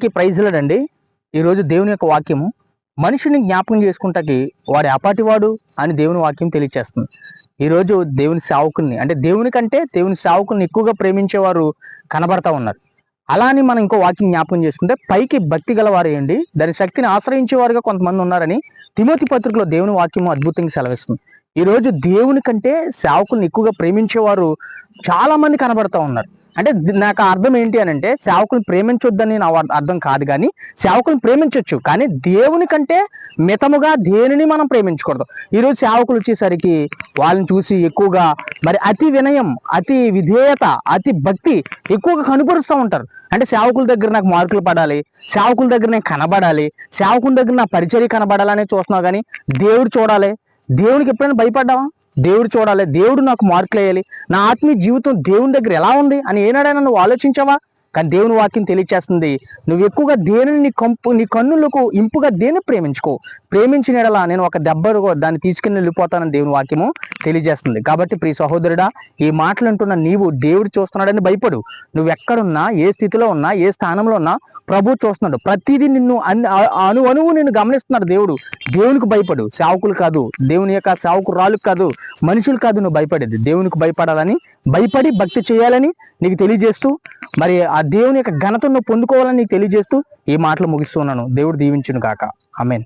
ప్రైజ్లాడండి. ఈరోజు దేవుని యొక్క వాక్యము మనిషిని జ్ఞాపకం చేసుకుంటాకి వాడు అపాటివాడు అని దేవుని వాక్యం తెలియచేస్తుంది. ఈరోజు దేవుని సేవకుల్ని అంటే దేవుని కంటే దేవుని సేవకుల్ని ఎక్కువగా ప్రేమించేవారు కనబడతా ఉన్నారు. అలా అని మనం ఇంకో వాక్యం జ్ఞాపకం చేసుకుంటే పైకి భక్తి గలవారేయండి దాని శక్తిని ఆశ్రయించేవారుగా కొంతమంది ఉన్నారని తిమోతి పత్రికలో దేవుని వాక్యము అద్భుతంగా సెలవిస్తుంది. ఈరోజు దేవుని కంటే సేవకుల్ని ఎక్కువగా ప్రేమించేవారు చాలా మంది కనబడతా ఉన్నారు. అంటే నాకు అర్థం ఏంటి అని అంటే సేవకుని ప్రేమించొద్దని నా అర్థం కాదు, కానీ సేవకుని ప్రేమించవచ్చు, కానీ దేవుని కంటే మితముగా దేనిని మనం ప్రేమించకూడదు. ఈరోజు సేవకులు వచ్చేసరికి వాళ్ళని చూసి ఎక్కువగా మరి అతి వినయం, అతి విధేయత, అతి భక్తి ఎక్కువగా కనుపరుస్తూ ఉంటారు. అంటే సేవకుల దగ్గర నాకు మార్కులు పడాలి, సేవకుల దగ్గర నేను కనబడాలి, సేవకుల దగ్గర నా పరిచర్య కనబడాలని చూస్తున్నావు, కానీ దేవుడు చూడాలి. దేవునికి ఎప్పుడైనా భయపడ్డావా? దేవుడు చూడాలి, దేవుడు నాకు మార్కులు వేయాలి, నా ఆత్మీయ జీవితం దేవుని దగ్గర ఎలా ఉంది అని ఏనాడైనా నువ్వు ఆలోచించావా? కానీ దేవుని వాక్యం తెలియచేస్తుంది, నువ్వు ఎక్కువగా దేనిని నీ కన్నులకు ఇంపుగా దేన్ని ప్రేమించుకో, ప్రేమించిన ఎడలా నేను ఒక దెబ్బ దాన్ని తీసుకుని వెళ్ళిపోతానని దేవుని వాక్యము తెలియజేస్తుంది. కాబట్టి ప్రియ సహోదరుడా, ఈ మాటలు అంటున్న నీవు దేవుడు చూస్తున్నాడని భయపడు. నువ్వు ఎక్కడున్నా, ఏ స్థితిలో ఉన్నా, ఏ స్థానంలో ఉన్నా ప్రభు చూస్తున్నాడు. ప్రతిదీ నిన్ను అణువు నిన్ను గమనిస్తున్నాడు దేవుడు. దేవునికి భయపడు, సేవకులు కాదు, దేవుని యొక్క సేవకురాలు కాదు, మనుషులు కాదు నువ్వు భయపడేది. దేవునికి భయపడాలని, భయపడి భక్తి చేయాలని నీకు తెలియజేస్తూ, మరి ఆ దేవుని యొక్క ఘనతను పొందుకోవాలని నీకు తెలియజేస్తూ ఈ మాటలు ముగిస్తున్నాను. దేవుడు దీవించును కాక. ఆమేన్.